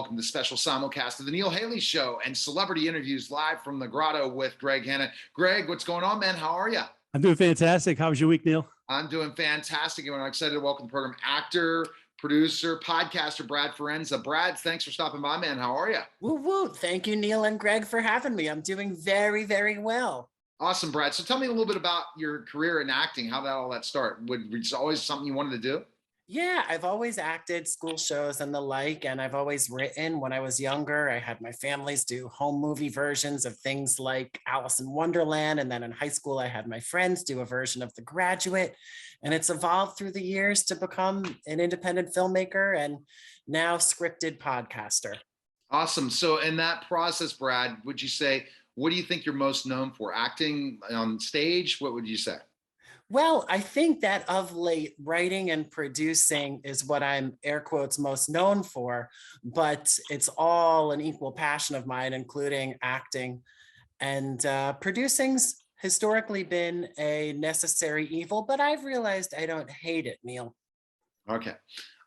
welcome to the special simulcast of the Neil Haley Show and celebrity interviews live from the Grotto with Greg Hanna. Greg, what's going on, man? How are you? I'm doing fantastic. How was your week, Neil? I'm doing fantastic, and I'm excited to welcome the program actor, producer, podcaster Brad Forenza. Brad, thanks for stopping by, man. How are you? Woo woo! Thank you, Neil and Greg, for having me. I'm doing very, very well. Awesome, Brad. So tell me a little bit about your career in acting. How did all that start? Was it always something you wanted to do? Yeah, I've always acted school shows and the like, and I've always written. When I was younger, I had my families do home movie versions of things like Alice in Wonderland. And then in high school, I had my friends do a version of The Graduate. And it's evolved through the years to become an independent filmmaker and now scripted podcaster. Awesome. So in that process, Brad, would you say, what do you think you're most known for? Acting on stage? What would you say? Well, I think that of late, writing and producing is what I'm air quotes most known for, but it's all an equal passion of mine, including acting. And producing's historically been a necessary evil, but I've realized I don't hate it, Neil. Okay.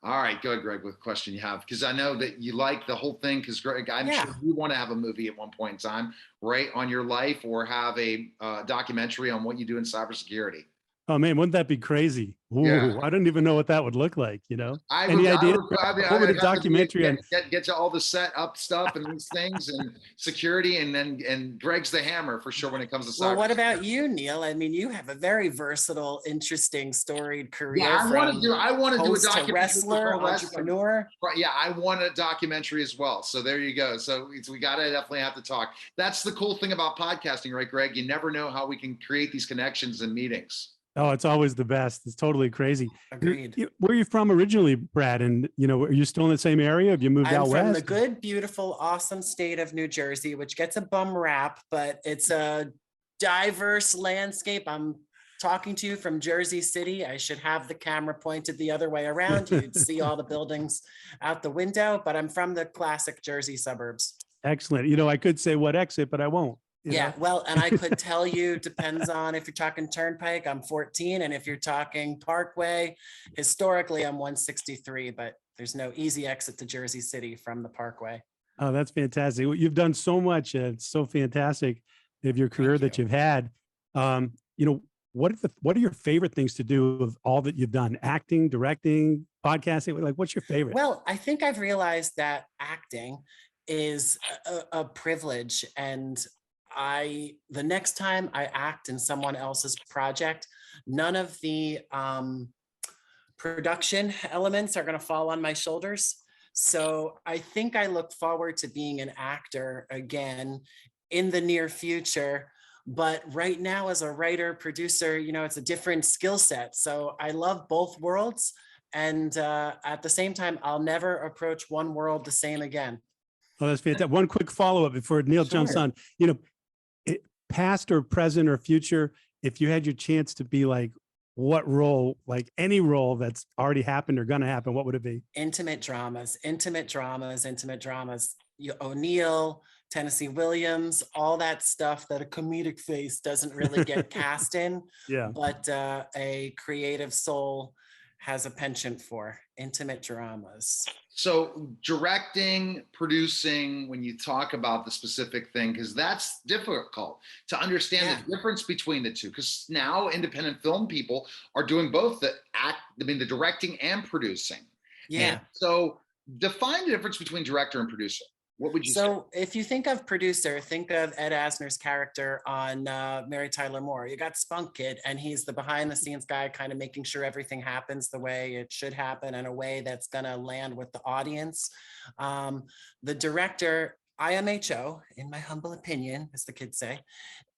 All right. Go ahead, Greg, with a question you have, because I know that you like the whole thing, because Greg, I'm sure you want to have a movie at one point in time, right, on your life, or have a documentary on what you do in cybersecurity. Oh man, wouldn't that be crazy? Ooh, Yeah. I don't even know what that would look like, you know? Any I idea? would A documentary on get to all the set up stuff and these things and security, and Greg's the hammer for sure when it comes to cyber. Well, what about you, Neil? I mean, you have a very versatile, interesting, storied career. Yeah, I want to do a documentary. Wrestler, entrepreneur. Yeah, I want a documentary as well. So there you go. So we gotta definitely have to talk. That's the cool thing about podcasting, right, Greg? You never know how we can create these connections and meetings. Oh, it's always the best. It's totally crazy. Agreed. Where are you from originally, Brad? And are you still in the same area? Have you moved out west? I'm from the good, beautiful, awesome state of New Jersey, which gets a bum rap, but it's a diverse landscape. I'm talking to you from Jersey City. I should have the camera pointed the other way around. You'd see all the buildings out the window, but I'm from the classic Jersey suburbs. Excellent. I could say what exit, but I won't. Yeah, well, and I could tell you, depends on if you're talking Turnpike, I'm 14. And if you're talking Parkway, historically, I'm 163, but there's no easy exit to Jersey City from the Parkway. Oh, that's fantastic. You've done so much. It's so fantastic of your career that you've had. What are your favorite things to do of all that you've done? Acting, directing, podcasting? Like, what's your favorite? Well, I think I've realized that acting is a privilege, and the next time I act in someone else's project, none of the production elements are going to fall on my shoulders. So I think I look forward to being an actor again in the near future. But right now, as a writer, producer, it's a different skill set. So I love both worlds. And at the same time, I'll never approach one world the same again. Oh, that's fantastic. One quick follow-up before Neil jumps on. Past or present or future, if you had your chance to be like, what role, like any role that's already happened or gonna happen, what would it be? Intimate dramas. O'Neill, Tennessee Williams, all that stuff that a comedic face doesn't really get cast in. Yeah. But a creative soul has a penchant for intimate dramas. So directing, producing, when you talk about the specific thing, because that's difficult to understand the difference between the two, because now independent film people are doing both the directing and producing. Yeah. And so define the difference between director and producer. What would you say? So if you think of producer, think of Ed Asner's character on Mary Tyler Moore. You got Spunk Kid, and he's the behind the scenes guy, kind of making sure everything happens the way it should happen in a way that's going to land with the audience. The director, IMHO, in my humble opinion, as the kids say,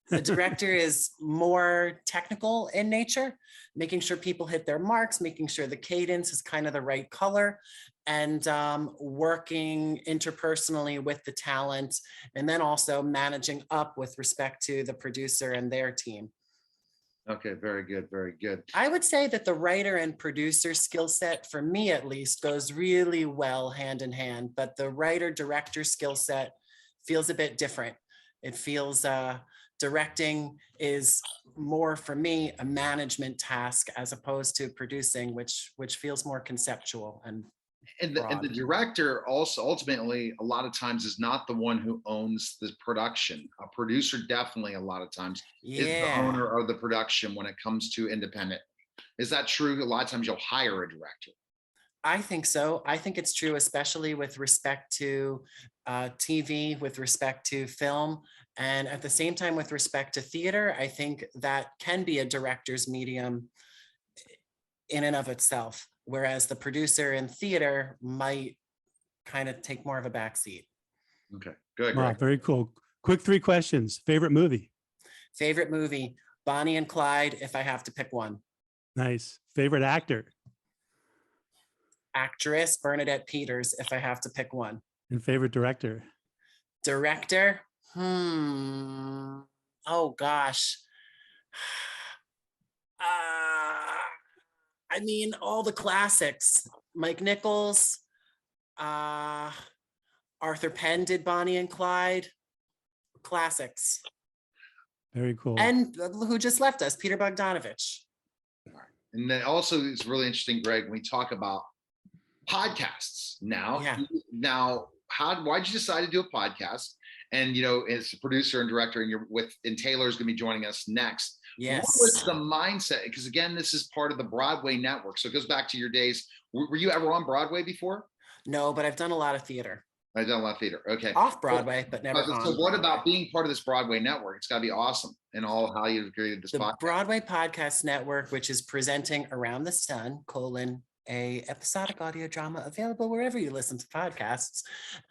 the director is more technical in nature, making sure people hit their marks, making sure the cadence is kind of the right color, and working interpersonally with the talent, and then also managing up with respect to the producer and their team. Okay, very good, very good. I would say that the writer and producer skill set, for me at least, goes really well hand in hand, but the writer-director skill set feels a bit different. It feels directing is more, for me, a management task as opposed to producing, which feels more conceptual and And the director also ultimately a lot of times is not the one who owns the production. A producer definitely a lot of times is the owner of the production when it comes to independent. Is that true? A lot of times you'll hire a director. I think so. I think it's true, especially with respect to TV, with respect to film, and at the same time with respect to theater. I think that can be a director's medium in and of itself, whereas the producer in theater might kind of take more of a backseat. Okay, good. Wow, very cool. Quick 3 questions. Favorite movie? Favorite movie, Bonnie and Clyde, if I have to pick one. Nice. Favorite actor? Actress, Bernadette Peters, if I have to pick one. And favorite director? Director? Oh gosh. I mean, all the classics. Mike Nichols, Arthur Penn did Bonnie and Clyde. Classics. Very cool. And who just left us, Peter Bogdanovich. And then also it's really interesting, Greg, when we talk about podcasts now. Why'd you decide to do a podcast? And as a producer and director, and Taylor's going to be joining us next. Yes. What was the mindset? Because again, this is part of the Broadway network. So it goes back to your days. Were you ever on Broadway before? No, but I've done a lot of theater. I've done a lot of theater. Okay. Off Broadway, but never on. So what about being part of this Broadway network? It's got to be awesome and all how you've created this podcast. Broadway Podcast Network, which is presenting Around the Sun, a episodic audio drama available wherever you listen to podcasts.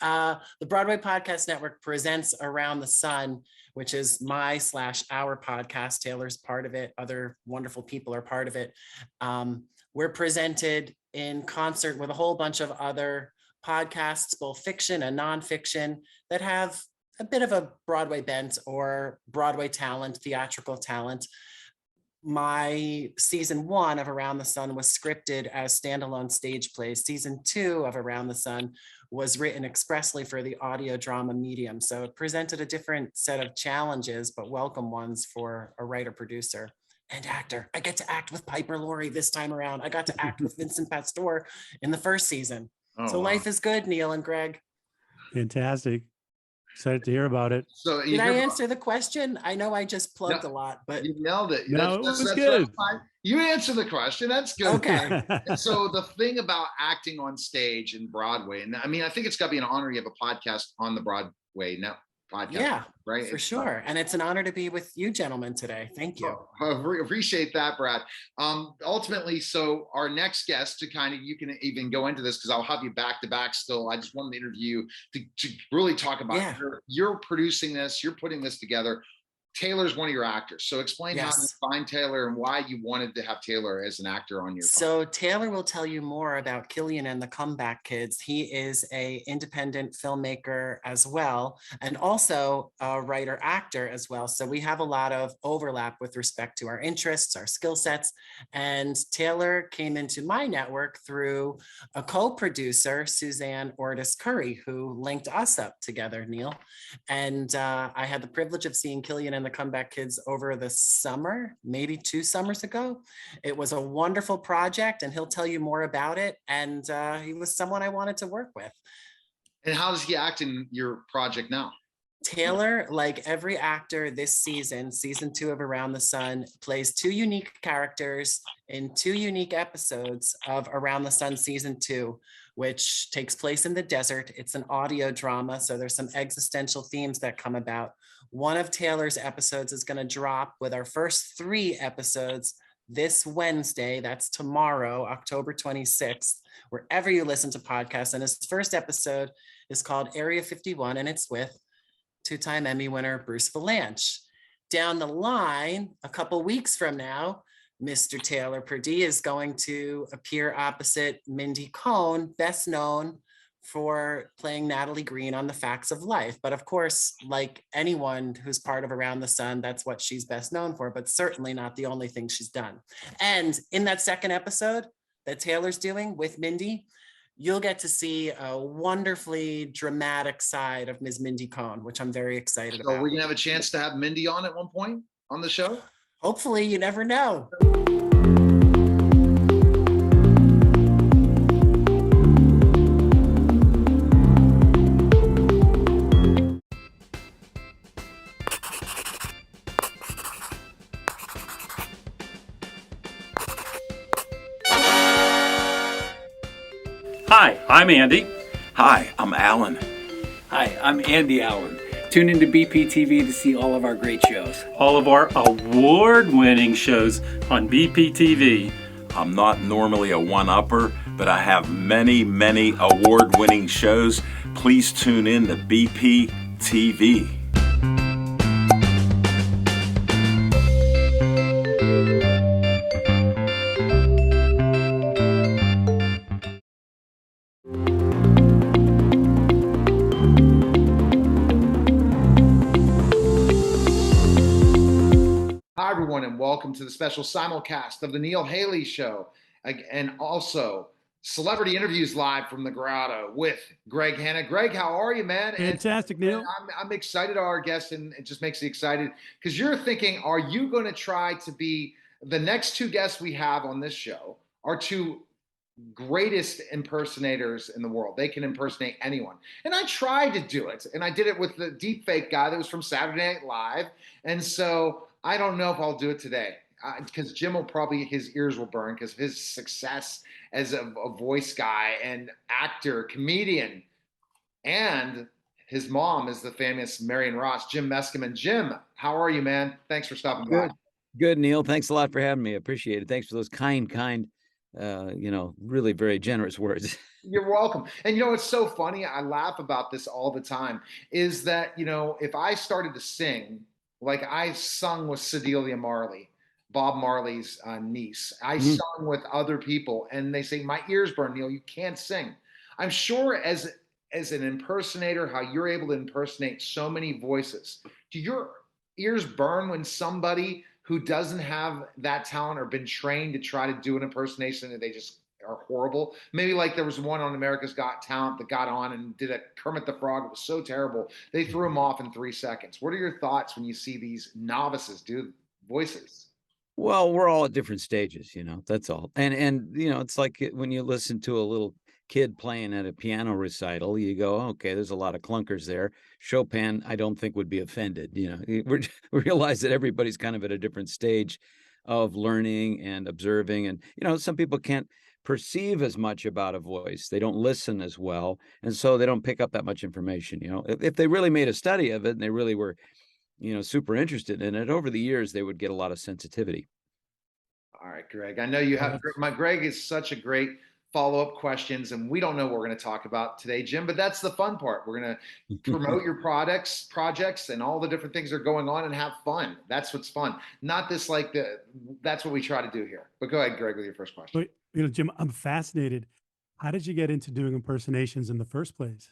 The Broadway Podcast Network presents Around the Sun, which is my/our podcast. Taylor's part of it. Other wonderful people are part of it. We're presented in concert with a whole bunch of other podcasts, both fiction and nonfiction, that have a bit of a Broadway bent or Broadway talent, theatrical talent. My season 1 of Around the Sun was scripted as standalone stage plays. Season 2 of Around the Sun was written expressly for the audio drama medium. So it presented a different set of challenges, but welcome ones for a writer, producer, and actor. I get to act with Piper Laurie this time around. I got to act with Vincent Pastore in the first season. So life is good, Neil and Greg. Fantastic. Excited to hear about it. So did I answer the question? I know I just plugged a lot, but you nailed it. No, it was good. You answered the question. That's good. Okay. So the thing about acting on stage in Broadway, and I mean, I think it's got to be an honor you have a podcast on the Broadway now. Podcast, yeah, right, for sure. And it's an honor to be with you gentlemen today. Thank you. I appreciate that, Brad. Ultimately, so our next guest, to kind of, you can even go into this because I'll have you back to back still. I just wanted to interview you to really talk about you're producing this, you're putting this together. Taylor's one of your actors. So explain how you find Taylor and why you wanted to have Taylor as an actor on your podcast. So Taylor will tell you more about Killian and the Comeback Kids. He is an independent filmmaker as well, and also a writer actor as well. So we have a lot of overlap with respect to our interests, our skill sets. And Taylor came into my network through a co-producer, Suzanne Ortis Curry, who linked us up together, Neil. And I had the privilege of seeing Killian and the Comeback Kids over the summer, maybe 2 summers ago. It was a wonderful project, and he'll tell you more about it. And he was someone I wanted to work with. And how does he act in your project now? Taylor, like every actor this season, season 2 of Around the Sun, plays 2 unique characters in 2 unique episodes of Around the Sun season 2, which takes place in the desert. It's an audio drama, so there's some existential themes that come about. One of Taylor's episodes is going to drop with our first 3 episodes this Wednesday. That's tomorrow, October 26th, wherever you listen to podcasts. And his first episode is called Area 51, and it's with 2-time Emmy winner Bruce Valanche. Down the line, a couple weeks from now, Mr. Taylor Purdie is going to appear opposite Mindy Cohn, best known for playing Natalie Green on The Facts of Life. But of course, like anyone who's part of Around the Sun, that's what she's best known for, but certainly not the only thing she's done. And in that second episode that Taylor's doing with Mindy, you'll get to see a wonderfully dramatic side of Ms. Mindy Cohn, which I'm very excited about. So we're gonna have a chance to have Mindy on at one point on the show? Hopefully, you never know. I'm Andy. Hi, I'm Alan. Hi, I'm Andy Allen. Tune into BPTV to see all of our great shows. All of our award-winning shows on BPTV. I'm not normally a one-upper, but I have many, many award-winning shows. Please tune in to BPTV. Hi, everyone, and welcome to the special simulcast of the Neil Haley Show. And also, celebrity interviews live from the Grotto with Greg Hanna. Greg, how are you, man? Fantastic, Neil. I'm excited, our guest, and it just makes me excited because you're thinking, are you going to try to be the next two guests we have on this show are two greatest impersonators in the world. They can impersonate anyone. And I tried to do it. And I did it with the deep fake guy that was from Saturday Night Live. And so I don't know if I'll do it today because Jim will probably, his ears will burn because of his success as a voice guy and actor, comedian. And his mom is the famous Marion Ross, Jim Meskimen. Jim, how are you, man? Thanks for stopping by. Good, Neil. Thanks a lot for having me. I appreciate it. Thanks for those kind, really very generous words. You're welcome. And it's so funny. I laugh about this all the time is that, if I started to sing, like I sung with Sedalia Marley, Bob Marley's niece, I sung with other people and they say, my ears burn, Neil, you can't sing. I'm sure as an impersonator, how you're able to impersonate so many voices. Do your ears burn when somebody who doesn't have that talent or been trained to try to do an impersonation and they just are horrible? Maybe like there was one on America's Got Talent that got on and did a Kermit the Frog. It was so terrible. They threw him off in 3 seconds. What are your thoughts when you see these novices do voices? Well, we're all at different stages, that's all. And it's like when you listen to a little kid playing at a piano recital, you go, okay, there's a lot of clunkers there. Chopin, I don't think would be offended. We realize that everybody's kind of at a different stage of learning and observing. And, some people can't perceive as much about a voice. They don't listen as well. And so they don't pick up that much information. If they really made a study of it and they really were, super interested in it over the years, they would get a lot of sensitivity. All right, Greg. I know you have Greg is such a great follow-up questions, and we don't know what we're going to talk about today, Jim, but that's the fun part. We're going to promote your projects and all the different things that are going on and have fun. That's what's fun. Not this that's what we try to do here. But go ahead, Greg, with your first question. But, Jim, I'm fascinated. How did you get into doing impersonations in the first place?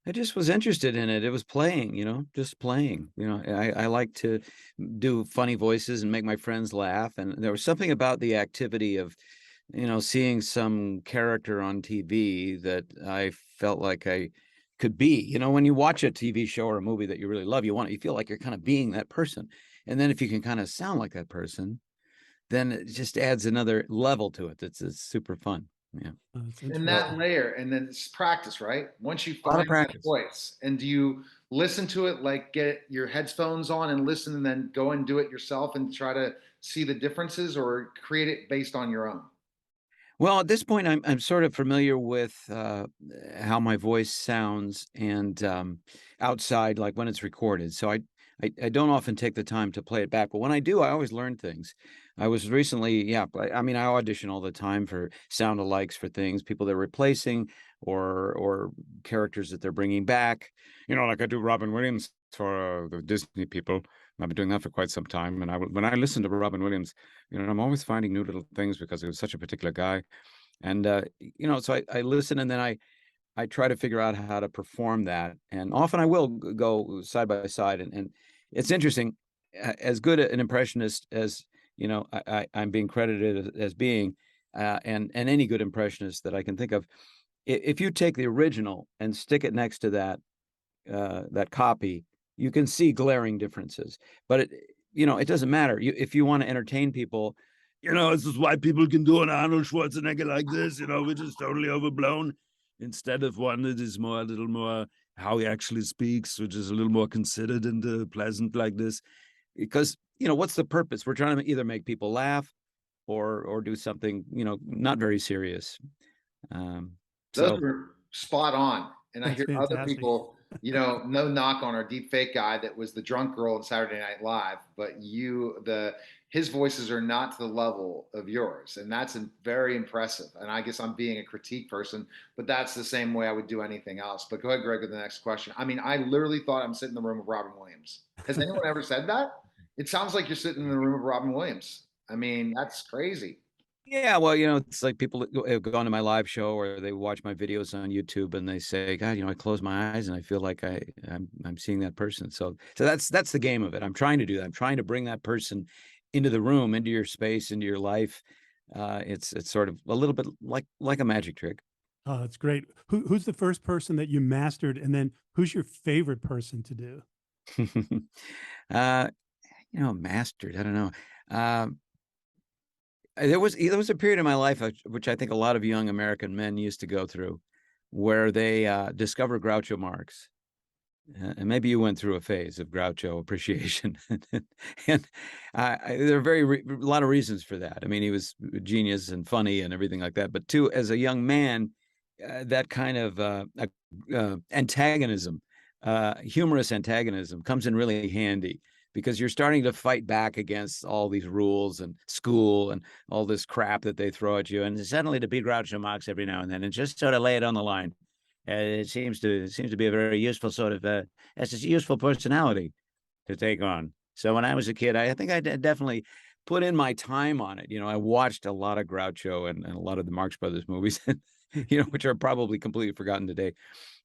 I just was interested in it. It was playing, just playing. I like to do funny voices and make my friends laugh. And there was something about the activity of, seeing some character on TV that I felt like I could be. When you watch a TV show or a movie that you really love, you feel like you're kind of being that person. And then if you can kind of sound like that person, then it just adds another level to it. It's super fun. Yeah. And that layer, and then it's practice, right? Once you find that voice, and do you listen to it, like get your headphones on and listen, and then go and do it yourself and try to see the differences, or create it based on your own? Well, at this point, I'm sort of familiar with how my voice sounds and outside, like when it's recorded. So I don't often take the time to play it back, but when I do, I always learn things. I was recently, I audition all the time for sound alikes for things, people they're replacing or characters that they're bringing back. Like I do Robin Williams for the Disney people. I've been doing that for quite some time. And when I listen to Robin Williams, I'm always finding new little things because he was such a particular guy. And, so I listen and then I try to figure out how to perform that. And often I will go side by side. And it's interesting, as good an impressionist as, I'm being credited as being, and any good impressionist that I can think of, if you take the original and stick it next to that copy, you can see glaring differences. But it doesn't matter. If you want to entertain people, it's just why people can do an Arnold Schwarzenegger like this, which is totally overblown, instead of one that is a little more how he actually speaks, which is a little more considered and pleasant like this. Because, what's the purpose? We're trying to either make people laugh or do something, not very serious. Those So were spot on. And I That's hear other fantastic. people, you know, no knock on our deep fake guy that was the drunk girl in Saturday Night Live, but his voices are not to the level of yours. And that's very impressive. And I guess I'm being a critique person, but that's the same way I would do anything else. But go ahead, Greg, with the next question. I mean, I literally thought I'm sitting in the room with Robin Williams. Has anyone ever said that? It sounds like you're sitting in the room with Robin Williams. I mean, that's crazy. yeah, well, you know, it's like people that have gone to my live show or they watch my videos on YouTube and they say, God, you know, I close my eyes and I feel like I'm seeing that person. So that's the game of it. I'm trying to do that. I'm trying to bring that person into the room, into your space, into your life. It's sort of a little bit like a magic trick. Oh, that's great. Who's the first person that you mastered, and then who's your favorite person to do? uh, you know, mastered. I don't know. There was a period in my life which I think a lot of young American men used to go through, where they discover Groucho Marx. And maybe you went through a phase of Groucho appreciation, and there are a lot of reasons for that. I mean, he was a genius and funny and everything like that. But too, as a young man, that kind of antagonism, humorous antagonism, comes in really handy because you're starting to fight back against all these rules and school and all this crap that they throw at you, and suddenly to be Groucho Marx every now and then and just sort of lay it on the line. It seems to be a very useful sort of it's a useful personality to take on. So when I was a kid, I think I definitely put in my time on it. You know, I watched a lot of Groucho and a lot of the Marx Brothers movies, you know, which are probably completely forgotten today.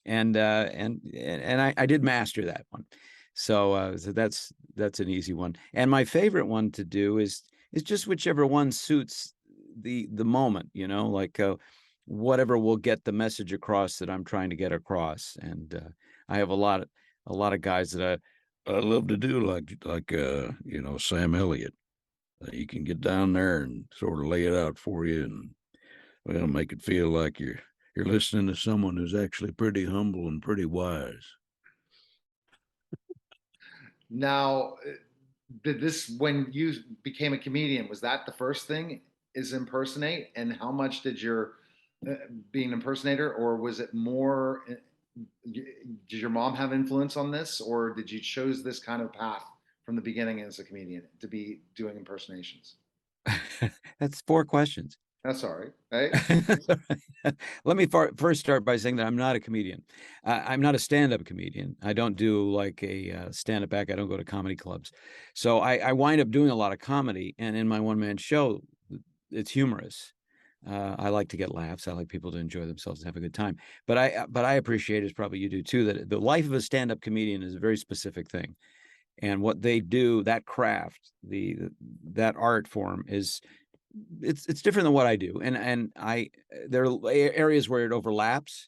And I did master that one. So that's an easy one. And my favorite one to do is just whichever one suits the moment. You know, like. Whatever will get the message across that I'm trying to get across. And I have a lot of guys that I love to do, like you know, Sam Elliott. You can get down there and sort of lay it out for you, and well, make it feel like you're listening to someone who's actually pretty humble and pretty wise. Now, did this, when you became a comedian, was that the first thing, is impersonate? And how much did your being an impersonator, or was it more, did your mom have influence on this, or did you chose this kind of path from the beginning as a comedian to be doing impersonations? That's 4 questions. That's all right, right? Let me first start by saying that I'm not a comedian. I'm not a stand-up comedian. I don't do like a stand-up act. I don't go to comedy clubs. So I wind up doing a lot of comedy, and in my one-man show, it's humorous. I like to get laughs. I like people to enjoy themselves and have a good time. But I appreciate, as probably you do too, that the life of a stand-up comedian is a very specific thing, and what they do, that craft, that art form, it's different than what I do. And there are areas where it overlaps.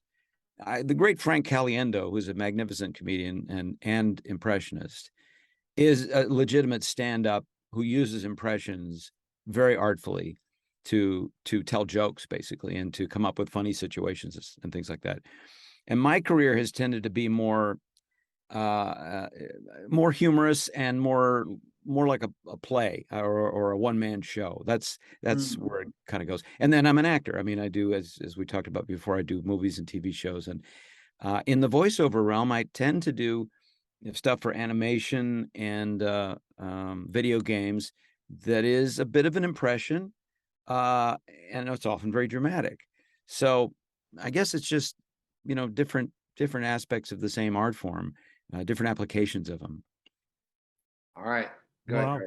The great Frank Caliendo, who's a magnificent comedian and impressionist, is a legitimate stand-up who uses impressions very artfully to tell jokes, basically, and to come up with funny situations and things like that. And my career has tended to be more humorous and more like a play or a one-man show. That's where it kind of goes. And then I'm an actor. I mean, I do, as we talked about before, I do movies and TV shows. And in the voiceover realm, I tend to do stuff for animation and video games that is a bit of an impression. And it's often very dramatic. So I guess it's just, you know, different aspects of the same art form, different applications of them. All right. Go Wow.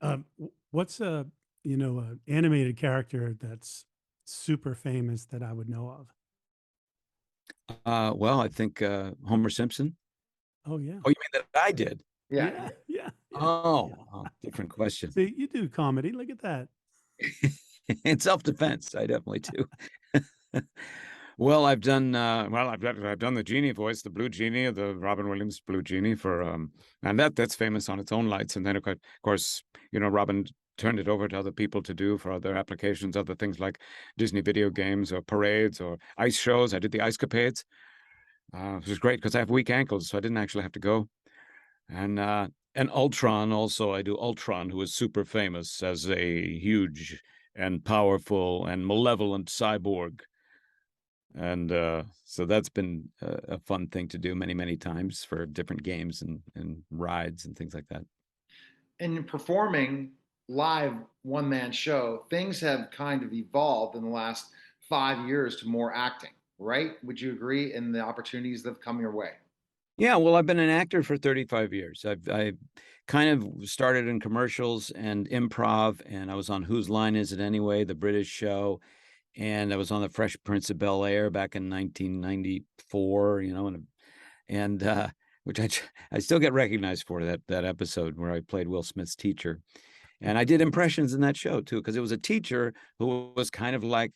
ahead. What's a animated character that's super famous that I would know of? Well, I think Homer Simpson. Oh yeah. Oh, you mean that I did? Yeah. Yeah. Oh, different question. See, you do comedy. Look at that. In self-defense, I definitely do. Well, I've done I've done the genie voice, the Blue Genie, the Robin Williams Blue Genie for and that's famous on its own lights. And then of course, you know, Robin turned it over to other people to do for other applications, other things like Disney video games or parades or ice shows. I did the Ice Capades. It was great because I have weak ankles, so I didn't actually have to go. And Ultron also, I do Ultron, who is super famous as a huge and powerful and malevolent cyborg. And so that's been a fun thing to do many times for different games and rides and things like that. In performing live one man show, things have kind of evolved in the last 5 years to more acting, right? Would you agree in the opportunities that have come your way? Yeah, well, I've been an actor for 35 years. I kind of started in commercials and improv, and I was on Whose Line Is It Anyway, the British show, and I was on The Fresh Prince of Bel-Air back in 1994, and which I still get recognized for that episode where I played Will Smith's teacher. And I did impressions in that show too, because it was a teacher who was kind of like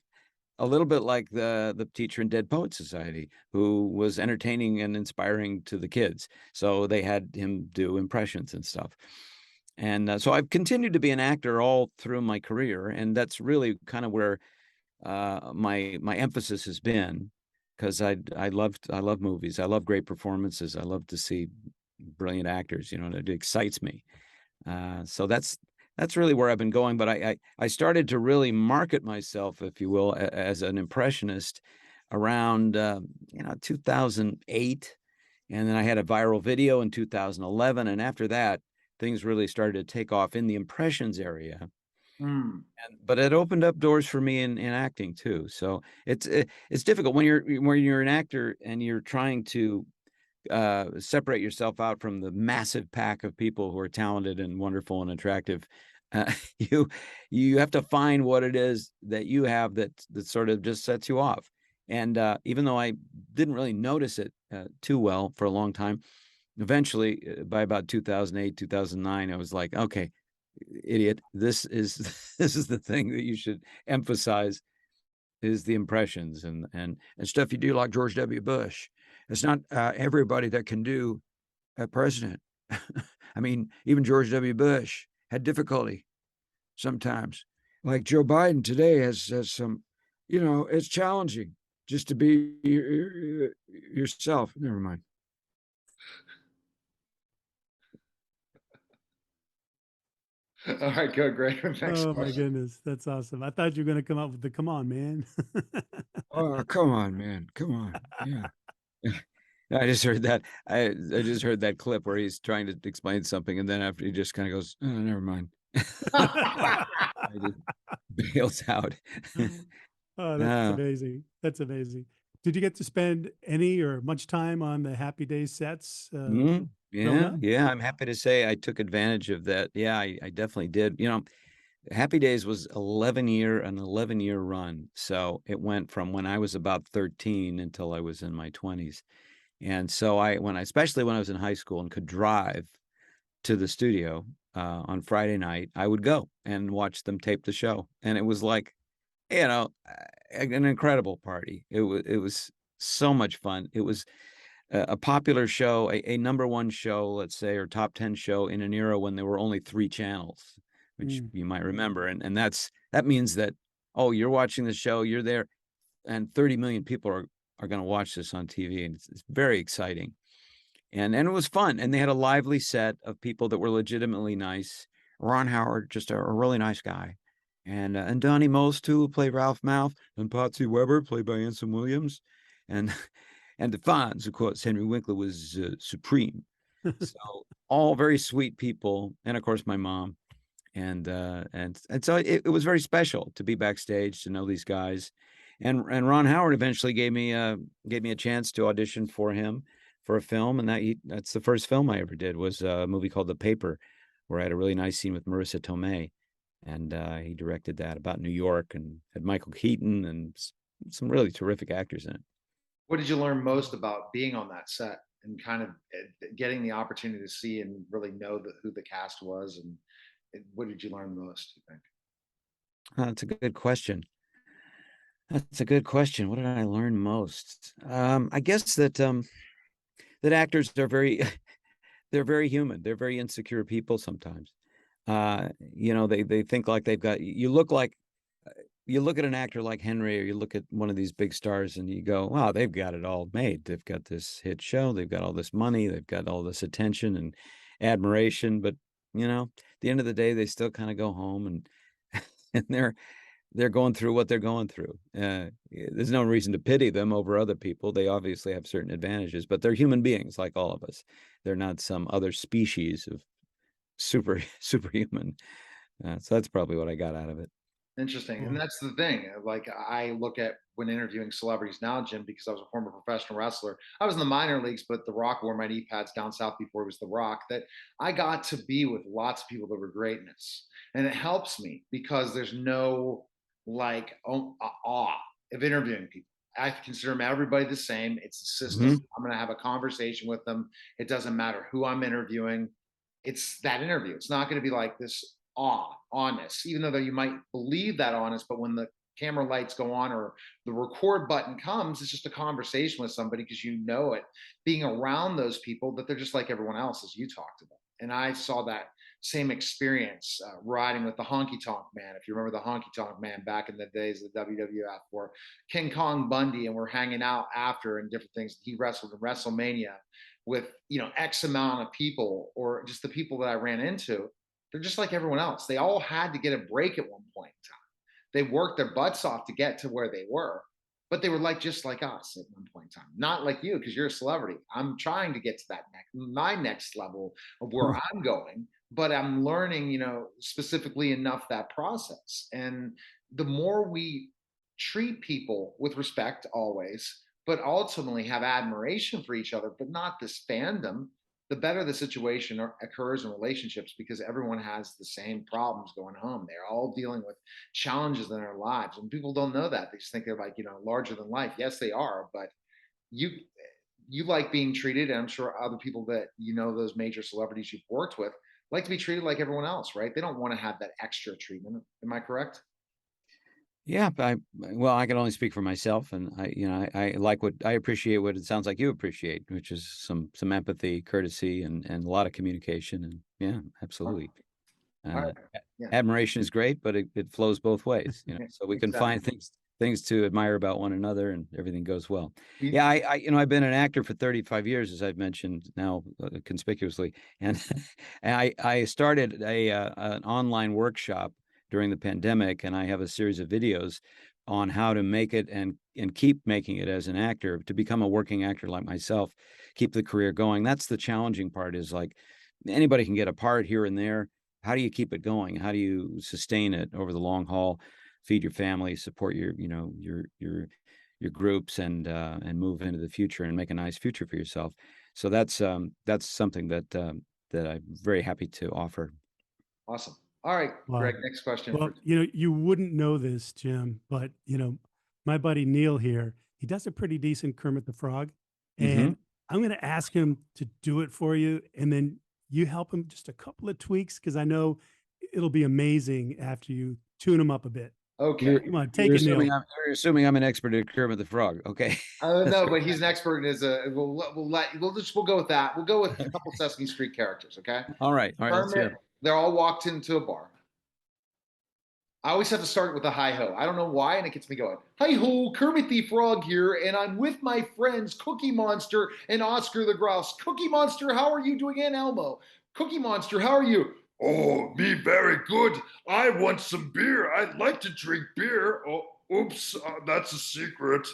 a little bit like the teacher in Dead Poet Society, who was entertaining and inspiring to the kids. So they had him do impressions and stuff. And so I've continued to be an actor all through my career, and that's really kind of where my emphasis has been, because I love movies. I love great performances. I love to see brilliant actors. It excites me. So that's really where I've been going. But I started to really market myself, if you will, as an impressionist around 2008, and then I had a viral video in 2011, and after that, things really started to take off in the impressions area. But it opened up doors for me in acting too. So it's difficult when you're an actor and you're trying to separate yourself out from the massive pack of people who are talented and wonderful and attractive. You have to find what it is that you have that sort of just sets you off. And even though I didn't really notice it too well for a long time, eventually by about 2008, 2009, I was like, okay, idiot, this is the thing that you should emphasize, is the impressions and stuff you do, like George W. Bush. It's not everybody that can do a president. I mean, even George W. Bush had difficulty sometimes. Like Joe Biden today has some, it's challenging just to be yourself. Never mind. All right, go, Greg. Next Oh my question. goodness, that's awesome. I thought you were going to come up with the "Come on, man." Oh, come on, man. Come on. Yeah. I just heard that. I just heard that clip where he's trying to explain something, and then after he just kind of goes, "Oh, never mind." He just bails out. Oh, that's Uh, amazing. That's amazing. Did you get to spend any or much time on the Happy Days sets growing up? yeah. I'm happy to say I took advantage of that. Yeah, I definitely did. Happy Days was an 11-year run. So it went from when I was about 13 until I was in my 20s. And so especially when I was in high school and could drive to the studio on Friday night, I would go and watch them tape the show. And it was like, an incredible party. It was so much fun. It was a popular show, a number one show, let's say, or top 10 show in an era when there were only 3 channels, which you might remember. And that means that, oh, you're watching the show, you're there, and 30 million people are going to watch this on TV. And it's very exciting. And it was fun. And they had a lively set of people that were legitimately nice. Ron Howard, just a really nice guy. And Donnie Most, too, who played Ralph Malph, and Patsy Weber, played by Anson Williams. And the Fonz, of course, Henry Winkler was supreme. So all very sweet people. And of course, my mom. And so it was very special to be backstage, to know these guys. And Ron Howard eventually gave me a chance to audition for him for a film, and that's the first film I ever did, was a movie called The Paper, where I had a really nice scene with Marissa Tomei, and he directed that, about New York, and had Michael Keaton and some really terrific actors in it. What did you learn most about being on that set and kind of getting the opportunity to see and really know who the cast was? And what did you learn most, do you think? That's a good question. That's a good question. What did I learn most? I guess that actors are they're very human. They're very insecure people sometimes. They think like they've got, you look at an actor like Henry, or you look at one of these big stars and you go, wow, they've got it all made. They've got this hit show. They've got all this money. They've got all this attention and admiration. But, at the end of the day, they still kind of go home and, and they're going through what they're going through. There's no reason to pity them over other people. They obviously have certain advantages, but they're human beings like all of us. They're not some other species of superhuman. So that's probably what I got out of it. Interesting. And Well, that's the thing. Like I look at when interviewing celebrities now, Jim, because I was a former professional wrestler. I was in the minor leagues, but The Rock wore my knee pads down south before he was The Rock. That I got to be with lots of people that were greatness. And it helps me because there's no like awe of interviewing people. I consider them everybody the same. It's a system. I'm going to have a conversation with them. It doesn't matter who I'm interviewing. It's that interview. It's not going to be like this honest, even though you might believe that honest, but when the camera lights go on or the record button comes, it's just a conversation with somebody because you know it, being around those people, that they're just like everyone else, as you talked about. And I saw that same experience riding with the Honky Tonk Man. If you remember the Honky Tonk Man back in the days of the WWF, or King Kong Bundy, and we're hanging out after and different things. He wrestled in WrestleMania with, X amount of people, or just the people that I ran into. They're just like everyone else. They all had to get a break at one point in time. They worked their butts off to get to where they were, but they were just like us at one point in time. Not like you, because you're a celebrity. I'm trying to get to my next level of where I'm going, but I'm learning, specifically enough that process. And the more we treat people with respect always, but ultimately have admiration for each other, but not this fandom, the better the situation occurs in relationships, because everyone has the same problems going home. They're all dealing with challenges in their lives, and people don't know that. They just think they're larger than life. Yes, they are, but you like being treated, and I'm sure other people that those major celebrities you've worked with, like to be treated like everyone else, right? They don't want to have that extra treatment. Am I correct? Yeah, well, I can only speak for myself, and I appreciate what it sounds like you appreciate, which is some empathy, courtesy, and a lot of communication. And yeah, absolutely. All right. Yeah. Admiration is great, but it flows both ways, so we can Exactly. find things to admire about one another, and everything goes well. We- Yeah, I've been an actor for 35 years, as I've mentioned now, conspicuously, and and I started an online workshop during the pandemic, and I have a series of videos on how to make it and keep making it as an actor, to become a working actor like myself, keep the career going. That's the challenging part, is like anybody can get a part here and there. How do you keep it going? How do you sustain it over the long haul, feed your family, support your groups, and move into the future and make a nice future for yourself? So that's something that I'm very happy to offer. Awesome. All right, Wow. Greg, next question. Well, you wouldn't know this, Jim, but my buddy Neil here, he does a pretty decent Kermit the Frog, and I'm going to ask him to do it for you, and then you help him just a couple of tweaks, because I know it'll be amazing after you tune him up a bit. Okay. Come on, take it, Neil. You're assuming I'm an expert at Kermit the Frog. Okay. No, but he's an expert as we'll go with that. We'll go with a couple Sesame Street characters. Okay. All right. Let's hear Kermit, it. they're all walked into a bar. I always have to start with a hi ho. I don't know why, and it gets me going. Hi ho, Kermit the Frog here, and I'm with my friends Cookie Monster and Oscar the Grouse. Cookie Monster, how are you doing? And Elmo. Cookie Monster, how are you? Oh, me very good. I want some beer. I'd like to drink beer. Oh, oops, that's a secret.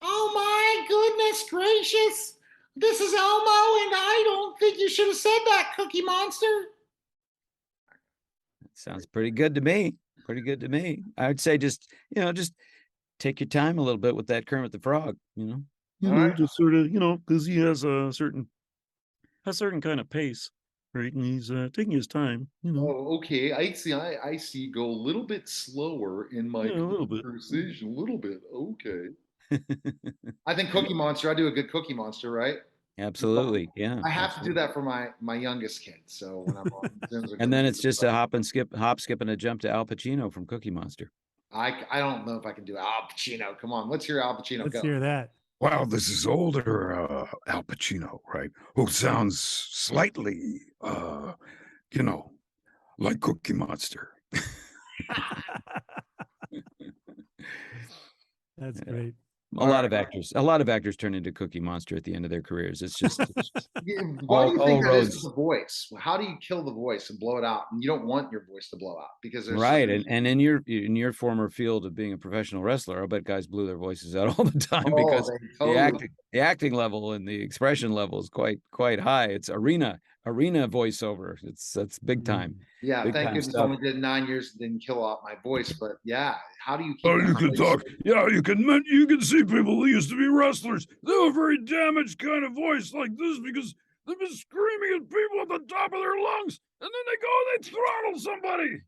Oh my goodness gracious. This is Elmo, and I don't think you should have said that, Cookie Monster. Sounds pretty good to me. Pretty good to me. I would say just take your time a little bit with that Kermit the Frog, You All know, right. just sort of, because he has a certain kind of pace, right? And he's taking his time, Oh, okay. I see. Go a little bit slower in my Yeah, a little bit. conversation. A little bit. Okay. I think Cookie Monster. I do a good Cookie Monster, right? Absolutely. Yeah. I have to do that for my youngest kid. So when I'm on Zooms or And then Google it's just a hop, skip, and a jump to Al Pacino from Cookie Monster. I don't know if I can do Al Pacino. Come on, let's hear Al Pacino Let's go. hear that. Wow, this is older Al Pacino, right? Who sounds slightly, like Cookie Monster. That's great. A lot of actors turn into Cookie Monster at the end of their careers. It's just Yeah, why do you all think that is roads. with the voice? How do you kill the voice and blow it out? And you don't want your voice to blow out because there's Right. And in your former field of being a professional wrestler, I bet guys blew their voices out all the time because they totally. the acting level and the expression level is quite high. It's arena voiceover. That's big time. Yeah, Big thank time goodness I stuff. only did 9 years and didn't kill off my voice. But yeah, how do you keep Oh, that you can voice? talk. Yeah, you can see people who used to be wrestlers. They have a very damaged kind of voice like this because they've been screaming at people at the top of their lungs, and then they go and they throttle somebody.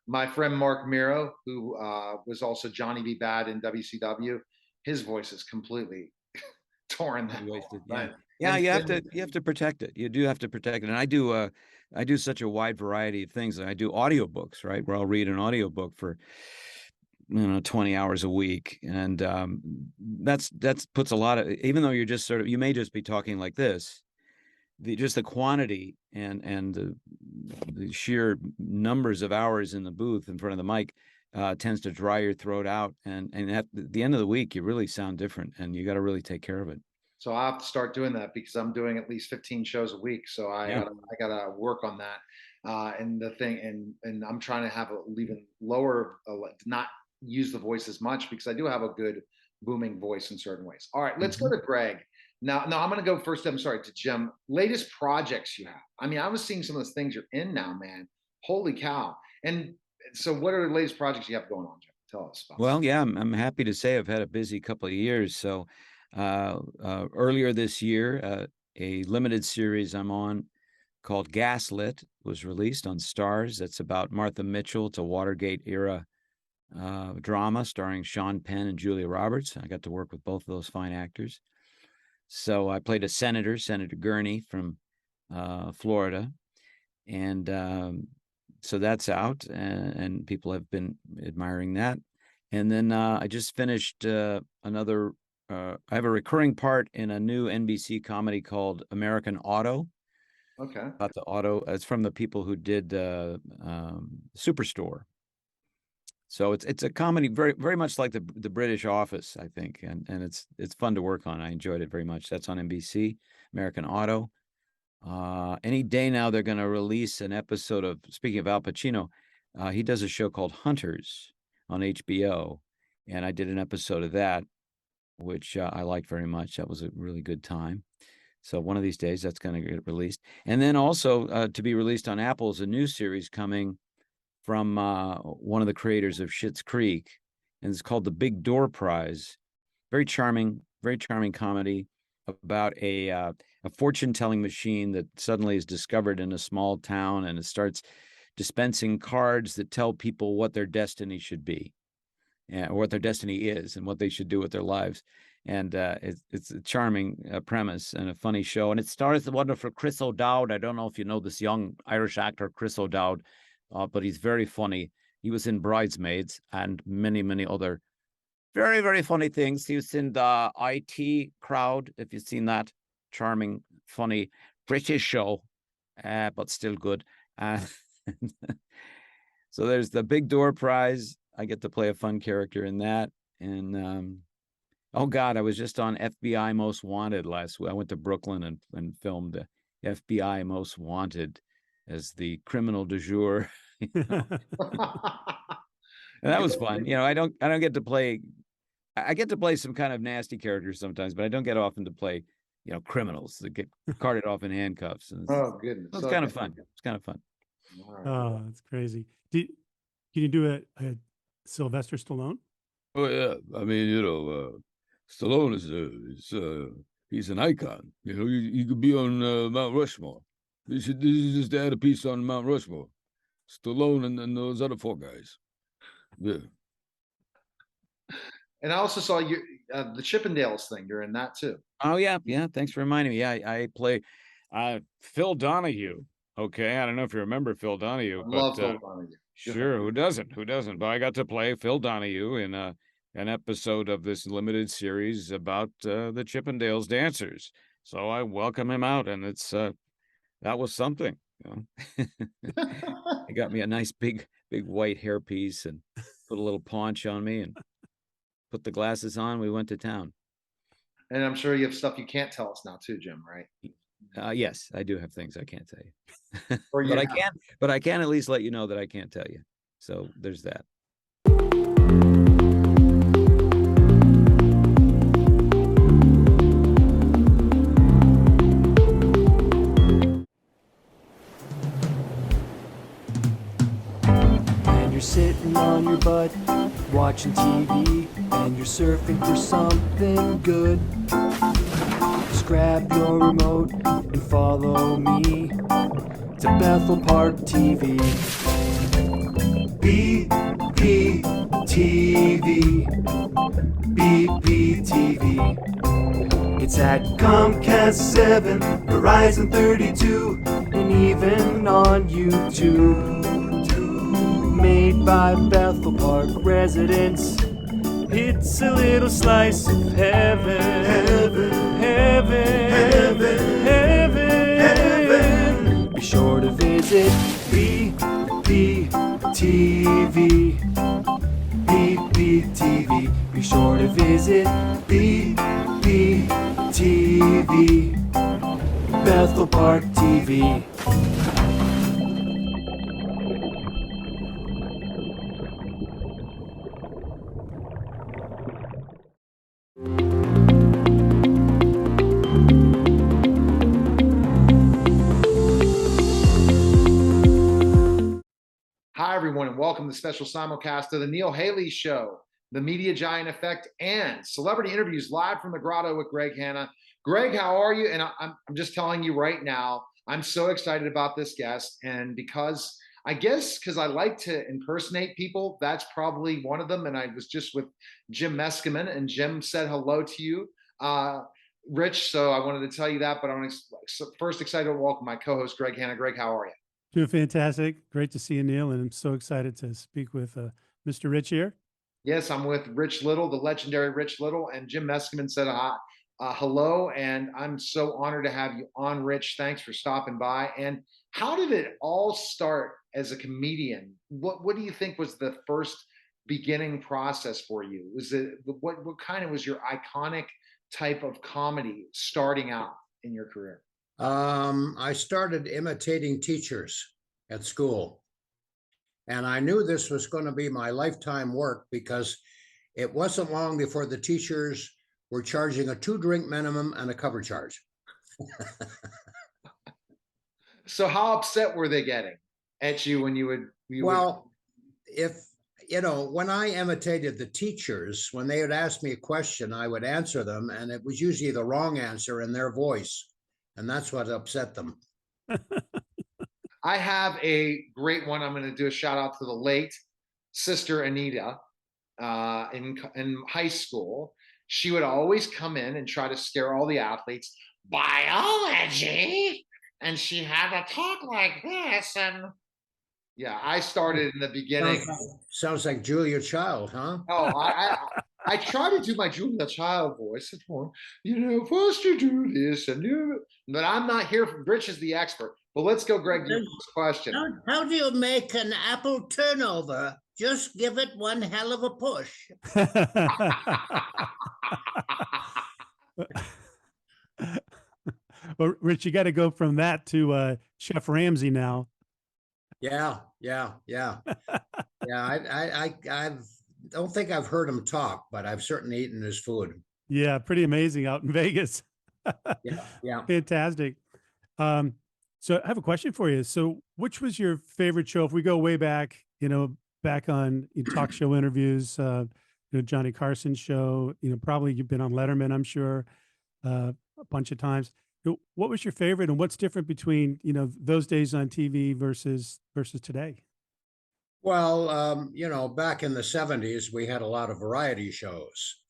My friend Mark Miro, who was also Johnny B. Bad in WCW, his voice is completely torn that Wasted, but- Yeah, and you then- have to protect it. You do have to protect it. And I do such a wide variety of things. I do audiobooks, right? Where I'll read an audiobook for 20 hours a week. And that's puts a lot of, even though you're just you may just be talking like this, just the quantity and the sheer numbers of hours in the booth in front of the mic tends to dry your throat out. And at the end of the week, you really sound different, and you got to really take care of it. So I have to start doing that because I'm doing at least 15 shows a week. So I gotta work on that. And the thing, and I'm trying to have a even lower, not use the voice as much because I do have a good booming voice in certain ways. All right, let's go to Greg. Now, I'm going to go first. I'm sorry, to Jim. Latest projects you have. I mean, I was seeing some of those things you're in now, man. Holy cow! And so, what are the latest projects you have going on, Jim? Tell us about. Well, yeah, I'm happy to say I've had a busy couple of years. So earlier this year, a limited series I'm on called Gaslit was released on Starz. That's about Martha Mitchell. It's a Watergate era drama starring Sean Penn and Julia Roberts. I got to work with both of those fine actors. So I played a senator, Senator Gurney from Florida. And so that's out, and people have been admiring that. And then I just finished another, I have a recurring part in a new NBC comedy called American Auto. Okay. About the auto. It's from the people who did Superstore. So it's a comedy very, very much like the British Office, I think, and it's fun to work on. I enjoyed it very much. That's on NBC, American Auto. Any day now they're going to release an episode of, speaking of Al Pacino, he does a show called Hunters on HBO, and I did an episode of that, which I liked very much. That was a really good time. So one of these days that's going to get released, and then also to be released on Apple is a new series coming from one of the creators of Schitt's Creek, and it's called The Big Door Prize. Very charming comedy about a fortune-telling machine that suddenly is discovered in a small town, and it starts dispensing cards that tell people what their destiny should be, or what their destiny is, and what they should do with their lives. And it's a charming premise and a funny show. And it stars the wonderful Chris O'Dowd. I don't know if you know this young Irish actor, Chris O'Dowd, but he's very funny. He was in Bridesmaids and many, many other very, very funny things. He was in the IT Crowd, if you've seen that. Charming, funny British show, but still good. So there's the Big Door Prize. I get to play a fun character in that. And oh God, I was just on FBI Most Wanted last week. I went to Brooklyn and filmed the FBI Most Wanted as the criminal du jour. And that was fun. I don't get to play. I get to play some kind of nasty characters sometimes, but I don't get often to play, criminals that get carted off in handcuffs. And Oh goodness, it's kind of fun. It's kind of fun. All right. Oh, that's crazy. Can you do a Sylvester Stallone? Oh yeah, I mean, Stallone he's an icon. You could be on Mount Rushmore. This is just add a piece on Mount Rushmore. Stallone and those other four guys. Yeah. And I also saw you the Chippendales thing. You're in that too. Oh yeah. Thanks for reminding me. I play Phil Donahue. Okay, I don't know if you remember Phil Donahue, I love but Phil Donahue. sure, who doesn't? But I got to play Phil Donahue in an episode of this limited series about the Chippendales dancers. So I welcome him out, and it's that was something. He got me a nice big white hairpiece and put a little paunch on me, and put the glasses on, we went to town. And I'm sure you have stuff you can't tell us now too, Jim, right? Yes, I do have things I can't tell you. Or you but have- I can at least let you know that I can't tell you. So there's that. And you're sitting on your butt watching TV, and you're surfing for something good. Just grab your remote and follow me to Bethel Park TV. BPTV, BPTV. It's at Comcast 7, Verizon 32, and even on YouTube. Made by Bethel Park residents, it's a little slice of heaven, heaven, heaven, heaven, heaven. Be sure to visit BPTV, BPTV. Be sure to visit BPTV, Bethel Park TV. Hi, everyone, and welcome to the special simulcast of the Neil Haley Show, the Media Giant Effect, and celebrity interviews live from the Grotto with Greg Hanna. Greg, how are you? And I'm just telling you right now, I'm so excited about this guest. And because I like to impersonate people, that's probably one of them. And I was just with Jim Meskimen, and Jim said hello to you, Rich. So I wanted to tell you that, but I'm first excited to welcome my co-host, Greg Hanna. Greg, how are you? Doing fantastic. Great to see you, Neil. And I'm so excited to speak with Mr. Rich here. Yes, I'm with Rich Little, the legendary Rich Little, and Jim Meskimen said hello, and I'm so honored to have you on, Rich. Thanks for stopping by. And how did it all start as a comedian? What do you think was the first beginning process for you? Was it what kind of was your iconic type of comedy starting out in your career? I started imitating teachers at school. And I knew this was going to be my lifetime work because it wasn't long before the teachers were charging a 2-drink minimum and a cover charge. So how upset were they getting at you when you would? When I imitated the teachers, when they would ask me a question, I would answer them, and it was usually the wrong answer in their voice. And that's what upset them. I have a great one. I'm going to do a shout out to the late Sister Anita in high school. She would always come in and try to scare all the athletes. Biology. And she had to talk like this. And yeah, I started in the beginning. Sounds like Julia Child, huh? Oh, I try to do my Julia Child voice. First you do this, but I'm not here. Rich is the expert. But let's go, Greg. Your first question. How do you make an apple turnover? Just give it one hell of a push. Well, Rich, you got to go from that to Chef Ramsay now. Yeah. I don't think I've heard him talk, but I've certainly eaten his food. Yeah, pretty amazing out in Vegas. Yeah. Fantastic. So I have a question for you. So which was your favorite show? If we go way back, back on talk show interviews, Johnny Carson's show, probably you've been on Letterman, I'm sure, a bunch of times. What was your favorite, and what's different between, those days on TV versus today? Well, back in the 70s, we had a lot of variety shows,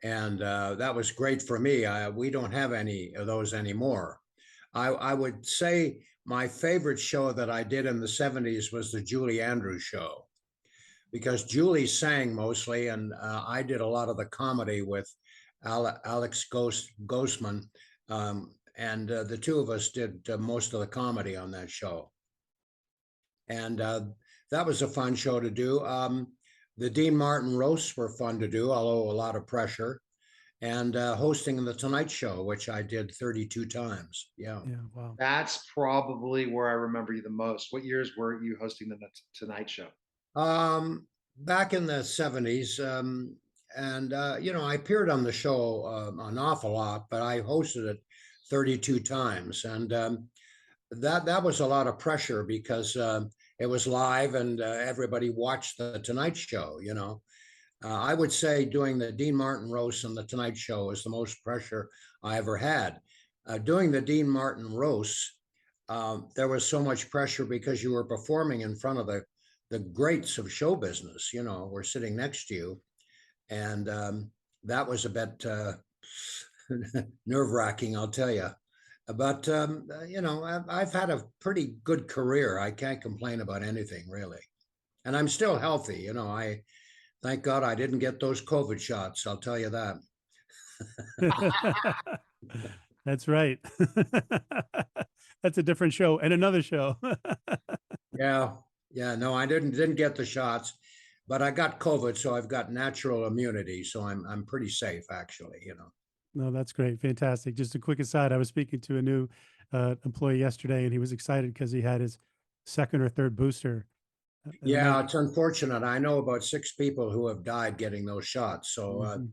and that was great for me. We don't have any of those anymore. I would say my favorite show that I did in the 70s was the Julie Andrews Show, because Julie sang mostly, and I did a lot of the comedy with Alex Ghostman, and the two of us did most of the comedy on that show. And that was a fun show to do. The Dean Martin roasts were fun to do, although a lot of pressure. And hosting the Tonight Show, which I did 32 times. Yeah. Yeah. Wow. That's probably where I remember you the most. What years were you hosting the Tonight Show? Back in the 70s. And, I appeared on the show an awful lot, but I hosted it 32 times. And that was a lot of pressure because it was live and everybody watched the Tonight Show, I would say doing the Dean Martin roast and the Tonight Show is the most pressure I ever had. Doing the Dean Martin roasts, there was so much pressure because you were performing in front of the greats of show business, were sitting next to you. And that was a bit nerve-wracking, I'll tell you. But, I've had a pretty good career. I can't complain about anything, really. And I'm still healthy. Thank God I didn't get those COVID shots. I'll tell you that. That's right. That's a different show and another show. Yeah. No, I didn't get the shots, but I got COVID, so I've got natural immunity. So I'm pretty safe, actually. No, that's great. Fantastic. Just a quick aside. I was speaking to a new employee yesterday and he was excited because he had his second or third booster. Yeah, it's unfortunate. I know about 6 people who have died getting those shots. So,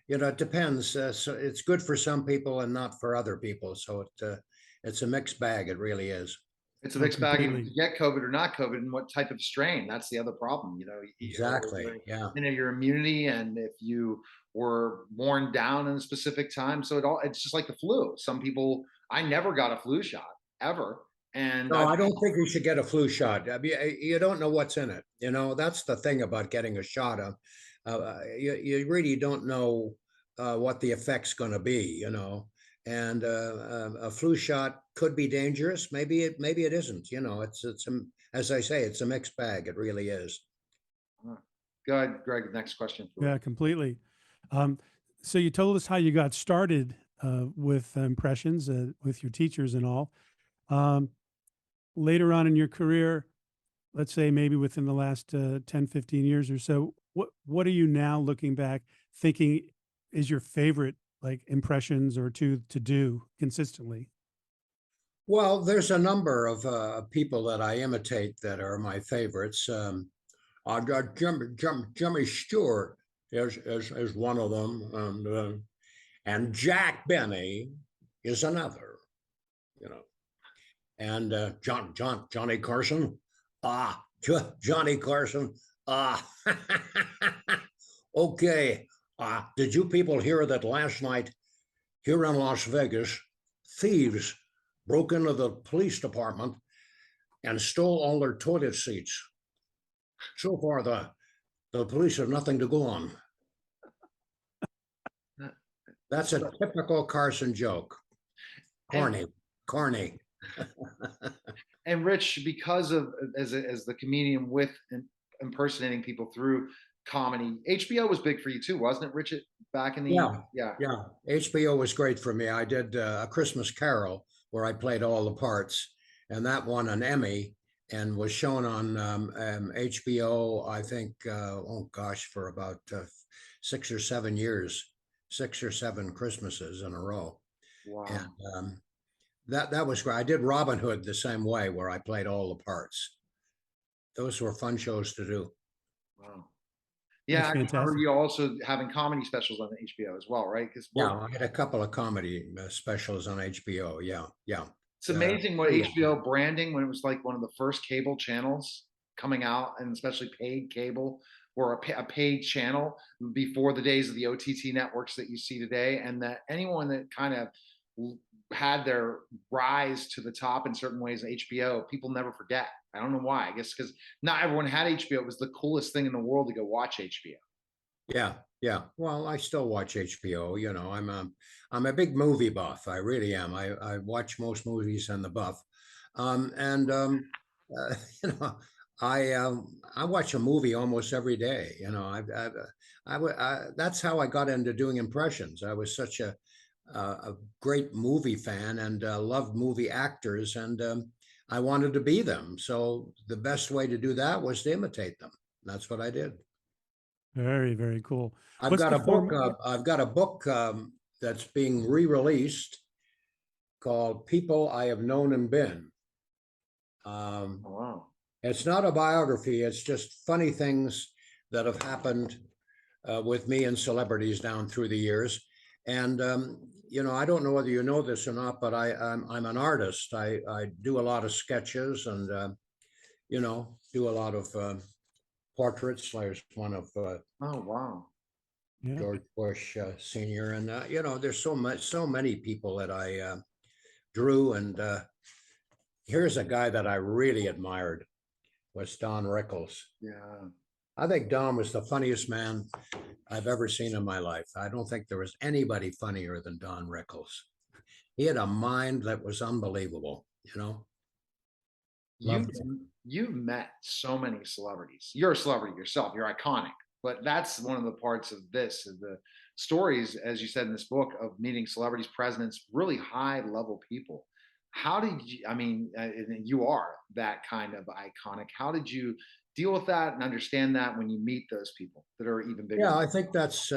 it depends. So it's good for some people and not for other people. So it's a mixed bag. It really is. It's a mixed bag if Completely. you get COVID or not COVID, and what type of strain. That's the other problem. Exactly. Yeah. Your immunity, and if you were worn down in a specific time. So it's just like the flu. Some people, I never got a flu shot ever. And No, I don't think you should get a flu shot. I mean, you don't know what's in it. That's the thing about getting a shot. You really don't know what the effect's going to be. And a flu shot could be dangerous. Maybe it isn't. As I say, it's a mixed bag. It really is. Go ahead, Greg. Next question. Yeah, completely. So you told us how you got started with impressions with your teachers and all. Later on in your career, let's say maybe within the last 10, 15 years or so, what are you now looking back thinking is your favorite like impressions or to do consistently? Well, there's a number of people that I imitate that are my favorites. Jimmy Stewart is one of them, and Jack Benny is another. And Johnny Carson, Johnny Carson, okay. Did you people hear that last night here in Las Vegas, thieves broke into the police department and stole all their toilet seats? So far, the police have nothing to go on. That's a typical Carson joke. Corny. And Rich, because of as the comedian with impersonating people through comedy, HBO was big for you too, wasn't it, Rich? Back in the Yeah. HBO was great for me. I did A Christmas Carol where I played all the parts, and that won an Emmy and was shown on HBO. I think for about 6 or 7 years, 6 or 7 Christmases in a row. Wow. And that was great. I did Robin Hood the same way, where I played all the parts. Those were fun shows to do. Wow. Yeah, I remember you also having comedy specials on HBO as well, right? Because I had a couple of comedy specials on HBO. Yeah. It's amazing what HBO branding, when it was like one of the first cable channels coming out, and especially paid cable or a paid channel before the days of the OTT networks that you see today, and that anyone that kind of had their rise to the top in certain ways, HBO, people never forget. I don't know why. I guess because not everyone had HBO. It was the coolest thing in the world to go watch HBO. Yeah. Well, I still watch HBO. I'm a big movie buff. I really am. I watch most movies in the buff. I watch a movie almost every day. That's how I got into doing impressions. I was such a great movie fan and loved movie actors, and I wanted to be them. So the best way to do that was to imitate them. That's what I did. Very, very cool. I've What's got the a book. form- I've got a book that's being re-released called "People I Have Known and Been." Oh, wow. It's not a biography. It's just funny things that have happened with me and celebrities down through the years. And you know, I don't know whether you know this or not, but I'm an artist. I do a lot of sketches and you know, do a lot of portraits. There's one of Oh, wow. Yeah. George Bush Senior, and you know, there's so many people that I drew. And here's a guy that I really admired, was Don Rickles. Yeah. I think Don was the funniest man I've ever seen in my life. I don't think there was anybody funnier than Don Rickles. He had a mind that was unbelievable, you know. You've, Loved him. you've met so many celebrities. You're a celebrity yourself. You're iconic. But that's one of the parts of this, is the stories, as you said in this book, of meeting celebrities, presidents, really high level people. How did you, I mean, you are that kind of iconic. How did you deal with that and understand that when you meet those people that are even bigger? Yeah, I think that's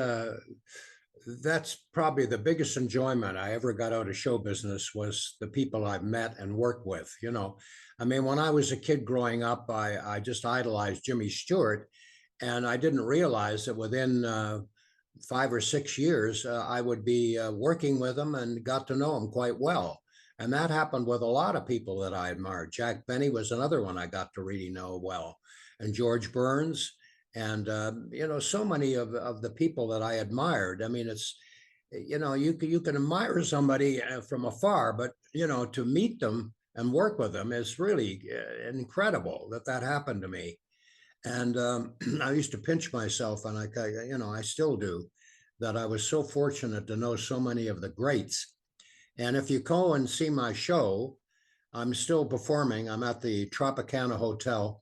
probably the biggest enjoyment I ever got out of show business, was the people I've met and worked with. You know, I mean, when I was a kid growing up, I just idolized Jimmy Stewart, and I didn't realize that within 5 or 6 years, I would be working with him and got to know him quite well. And that happened with a lot of people that I admired. Jack Benny was another one I got to really know well, and George Burns, and you know, so many of the people that I admired. I mean, it's, you know, you can admire somebody from afar, but you know, to meet them and work with them is really incredible that happened to me. And I used to pinch myself, and you know, I still do, that I was so fortunate to know so many of the greats. And if you go and see my show, I'm still performing. I'm at the Tropicana Hotel.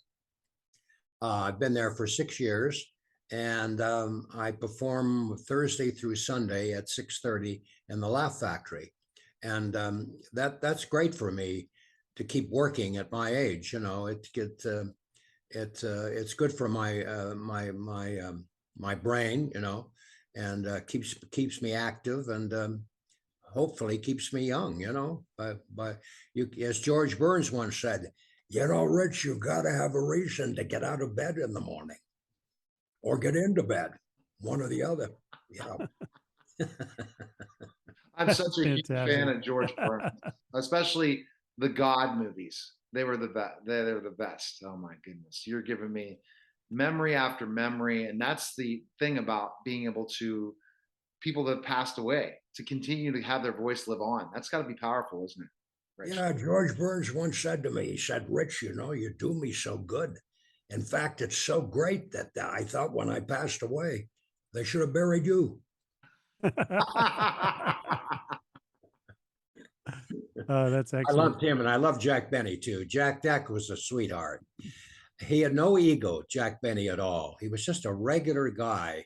I've been there for 6 years, and I perform Thursday through Sunday at 6:30 in the Laugh Factory. And that's great for me to keep working at my age. You know, it's good for my brain, you know, and keeps me active, and hopefully keeps me young, you know. But you, as George Burns once said, you know, Rich, you've got to have a reason to get out of bed in the morning, or get into bed, one or the other, you know. I'm such a huge Fantastic. fan of George Burns, especially the God movies. They were the best. They were the best. Oh my goodness. You're giving me memory after memory. And that's the thing about being able to, people that passed away, to continue to have their voice live on. That's got to be powerful, isn't it? Rich? Yeah, George Burns once said to me, he said, Rich, you know, you do me so good. In fact, it's so great that I thought when I passed away, they should have buried you. Oh, that's I excellent. loved him, and I love Jack Benny too. Jack was a sweetheart. He had no ego, Jack Benny, at all. He was just a regular guy.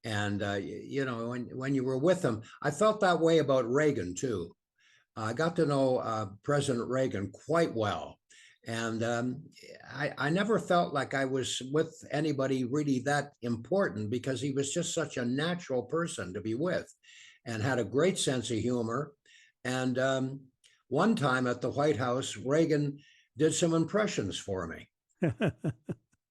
And, you know, when you were with him, I felt that way about Reagan too. I got to know President Reagan quite well. And I never felt like I was with anybody really that important, because he was just such a natural person to be with, and had a great sense of humor. And one time at the White House, Reagan did some impressions for me.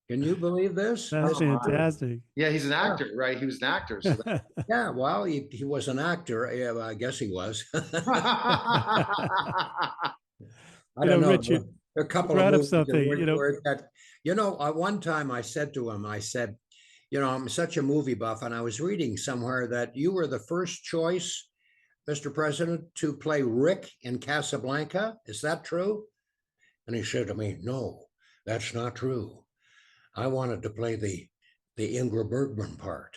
Can you believe this? That's Oh, my. fantastic. Yeah, he's an actor, right? He was an actor. So that, Yeah, well, he was an actor. Yeah, I guess he was. I You know, don't know. Richard, There are a couple brought of up movies that something, were- you know. were that, you know, one time I said to him, I said, you know, I'm such a movie buff, and I was reading somewhere that you were the first choice, Mr. President, to play Rick in Casablanca. Is that true? And he said to me, no, that's not true. I wanted to play the Ingrid Bergman part.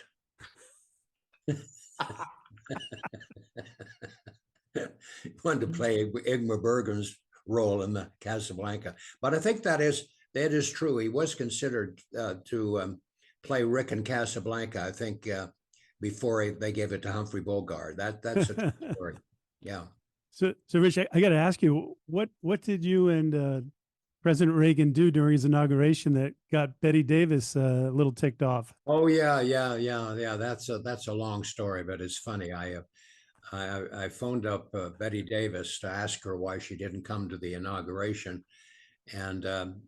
Wanted to play Ingmar Bergman's role in the Casablanca. But I think that is true. He was considered to play Rick in Casablanca, I think, before they gave it to Humphrey Bogart. That's a true story. Yeah. So Rich, I got to ask you, what did you and President Reagan do during his inauguration that got Betty Davis a little ticked off? Oh yeah. That's a long story, but it's funny. I phoned up Betty Davis to ask her why she didn't come to the inauguration, and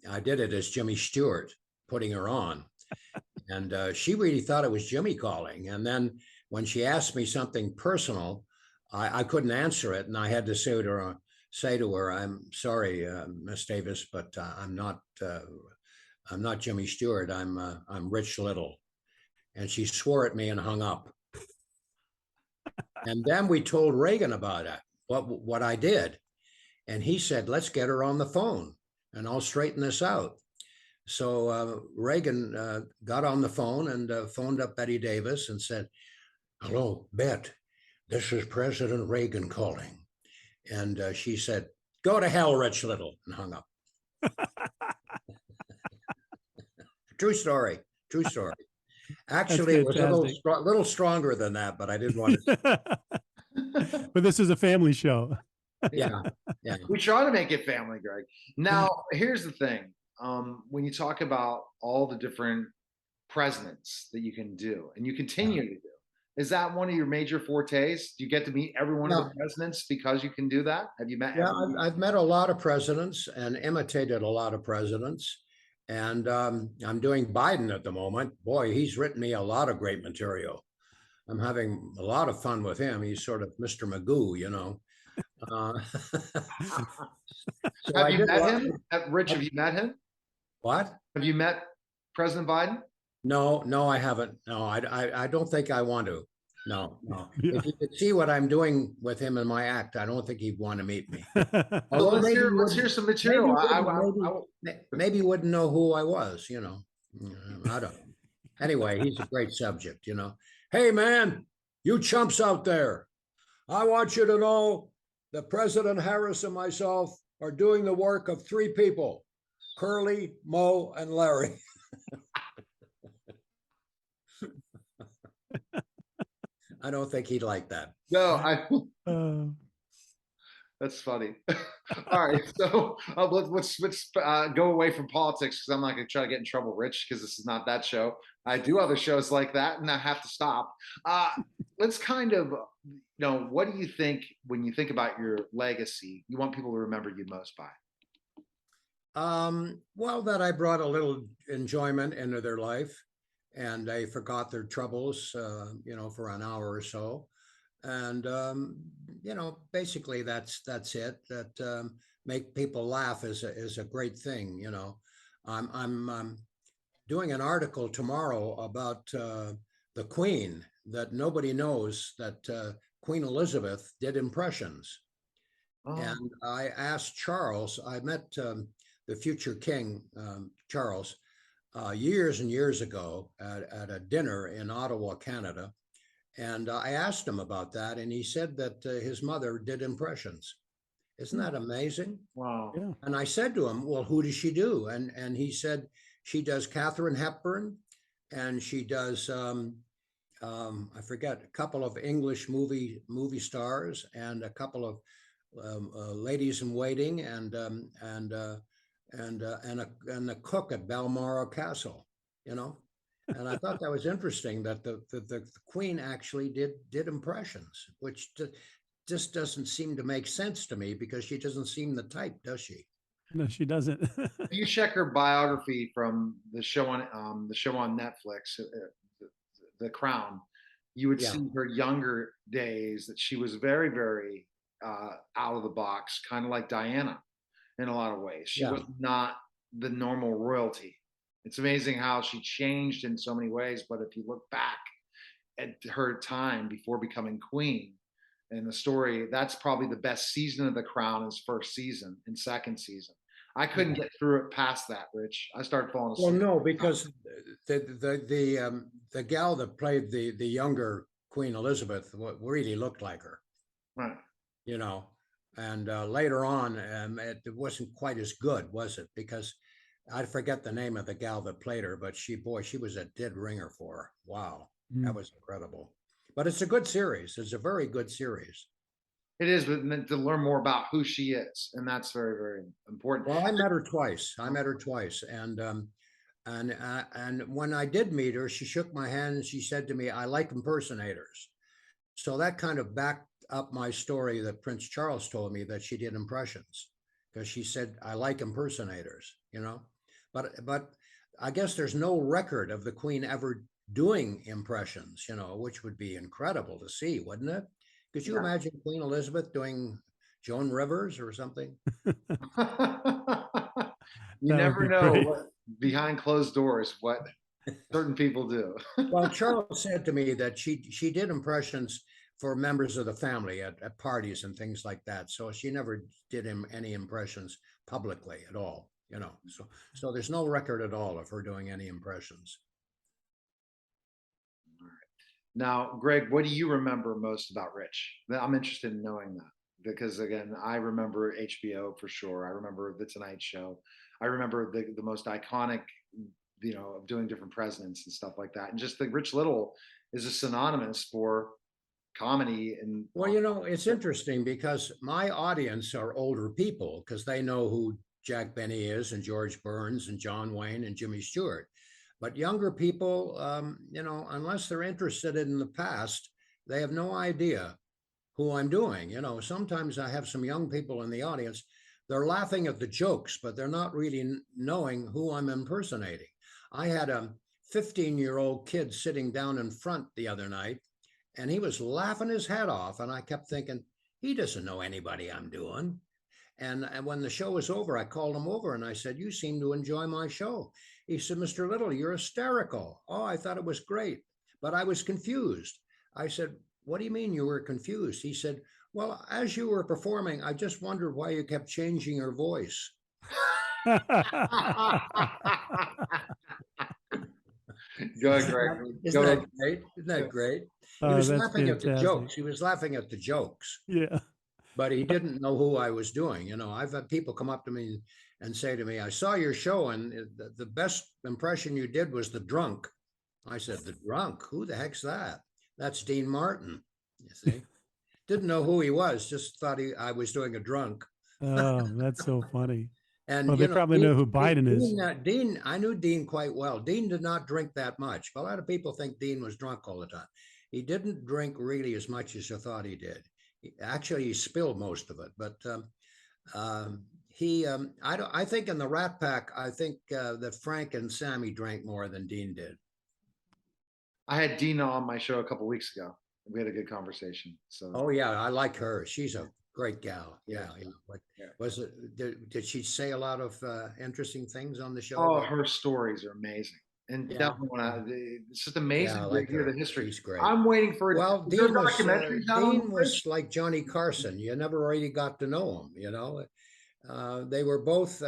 I did it as Jimmy Stewart putting her on, and she really thought it was Jimmy calling. And then when she asked me something personal, I couldn't answer it, and I had to say to her, "I'm sorry, Miss Davis, but I'm not Jimmy Stewart. I'm Rich Little." And she swore at me and hung up. And then we told Reagan about it, what I did. And he said, "Let's get her on the phone and I'll straighten this out." So Reagan got on the phone and phoned up Betty Davis and said, "Hello, Bet, this is President Reagan calling." And she said, "Go to hell, Rich Little," and hung up. True story. True story. Actually, it was a little stronger than that, but I didn't want to. But this is a family show. Yeah. We try to make it family, Greg. Now, here's the thing. When you talk about all the different presidents that you can do and you continue to do, is that one of your major fortes? Do you get to meet every one of the presidents because you can do that? Have you met? Yeah, I've met a lot of presidents and imitated a lot of presidents. And I'm doing Biden at the moment. Boy, he's written me a lot of great material. I'm having a lot of fun with him. He's sort of Mr. Magoo, you know. Have you met him? Rich, have you met him? What? Have you met President Biden? No, I haven't. No, I don't think I want to. No. Yeah. If you could see what I'm doing with him in my act, I don't think he'd want to meet me. Well, let's hear some material. Maybe he wouldn't know who I was, you know. I don't. Anyway, he's a great subject, you know. "Hey, man, you chumps out there. I want you to know that President Harris and myself are doing the work of 3 people, Curly, Moe, and Larry." I don't think he'd like that. No, that's funny. All right, so let's go away from politics because I'm not going to try to get in trouble, Rich, because this is not that show. I do other shows like that, and I have to stop. Let's kind of, what do you think when you think about your legacy? You want people to remember you most by? Well, that I brought a little enjoyment into their life, and they forgot their troubles, for an hour or so. And basically that's it. That make people laugh is a great thing. I'm doing an article tomorrow about the Queen, that nobody knows that Queen Elizabeth did impressions. Oh. And I asked Charles. I met the future King, Charles, years and years ago at a dinner in Ottawa, Canada. And I asked him about that, and he said that his mother did impressions. Isn't that amazing? Wow. Yeah. And I said to him, "Well, who does she do?" And he said she does Katharine Hepburn, and she does I forget, a couple of English movie stars, and a couple of ladies in waiting, and the cook at Balmoral Castle, And I thought that was interesting that the Queen actually did impressions, which just doesn't seem to make sense to me, because she doesn't seem the type, does she? No, she doesn't. If you check her biography from the show on Netflix, The Crown, you would see her younger days that she was very, very out of the box, kind of like Diana in a lot of ways. She was not the normal royalty. It's amazing how she changed in so many ways. But if you look back at her time before becoming queen and the story, that's probably the best season of The Crown is first season and second season. I couldn't get through it past that, Rich. I started falling asleep. Well, no, because the gal that played the younger Queen Elizabeth really looked like her. Right. And later on, it wasn't quite as good, was it? Because I forget the name of the gal that played her, but she was a dead ringer for her. Wow, that was incredible. But it's a good series. It's a very good series. It is, but to learn more about who she is, and that's very, very important. Well, I met her twice. And when I did meet her, she shook my hand and she said to me, "I like impersonators." So that kind of backed up my story that Prince Charles told me that she did impressions, because she said, "I like impersonators," you know. But I guess there's no record of the Queen ever doing impressions, you know, which would be incredible to see, wouldn't it? Could you imagine Queen Elizabeth doing Joan Rivers or something? You That would never be know great. what behind closed doors what certain people do. Well, Charles said to me that she did impressions for members of the family at parties and things like that. So she never did any impressions publicly at all, you know. So there's no record at all of her doing any impressions. Now, Greg, what do you remember most about Rich? I'm interested in knowing that because, again, I remember HBO for sure. I remember The Tonight Show. I remember the most iconic, you know, of doing different presidents and stuff like that. And just the Rich Little is a synonymous for comedy. And well, you know, it's interesting because my audience are older people because they know who Jack Benny is and George Burns and John Wayne and Jimmy Stewart. But younger people, you know, unless they're interested in the past, they have no idea who I'm doing. You know, sometimes I have some young people in the audience, they're laughing at the jokes, but they're not really knowing who I'm impersonating. I had a 15-year-old kid sitting down in front the other night, and he was laughing his head off. And I kept thinking, he doesn't know anybody I'm doing. And when the show was over, I called him over and I said, "You seem to enjoy my show." He said, "Mr. Little, you're hysterical." "Oh, I thought it was great, but I was confused." I said, "What do you mean you were confused?" He said, "Well, as you were performing, I just wondered why you kept changing your voice." Go ahead, Greg. Isn't that great? Isn't that great? He was that's laughing at the fantastic. jokes. He was laughing at the jokes. Yeah. But he didn't know who I was doing. You know, I've had people come up to me and say to me, "I saw your show and the best impression you did was the drunk." I said, "The drunk? Who the heck's that?" "That's Dean Martin." You see, didn't know who he was, just thought I was doing a drunk. Oh, that's so funny. And Well, they probably know who Biden is. Dean, I knew Dean quite well. Dean did not drink that much. A lot of people think Dean was drunk all the time. He didn't drink really as much as you thought he did. Actually, he spilled most of it, but I think in the Rat Pack, I think that Frank and Sammy drank more than Dean did. I had Dina on my show a couple weeks ago. We had a good conversation. So, Oh yeah, I like her. She's a great gal. Yeah. Like, Yeah. was it? Did she say a lot of interesting things on the show? oh, her stories are amazing. And Yeah. definitely it's just amazing Yeah, I to like hear her. the history. She's great. I'm waiting for Well, is there Dean was documentaries out on Dean was Rich? like Johnny Carson. You never really got to know him. You know, they were both.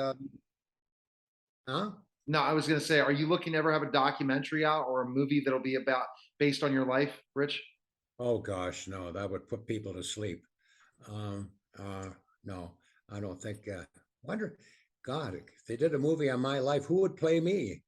Huh? No, I was going to say, are you looking to ever have a documentary out or a movie that'll be based on your life, Rich? Oh gosh, no, that would put people to sleep. No, I don't think. Wonder, God, if they did a movie on my life, who would play me?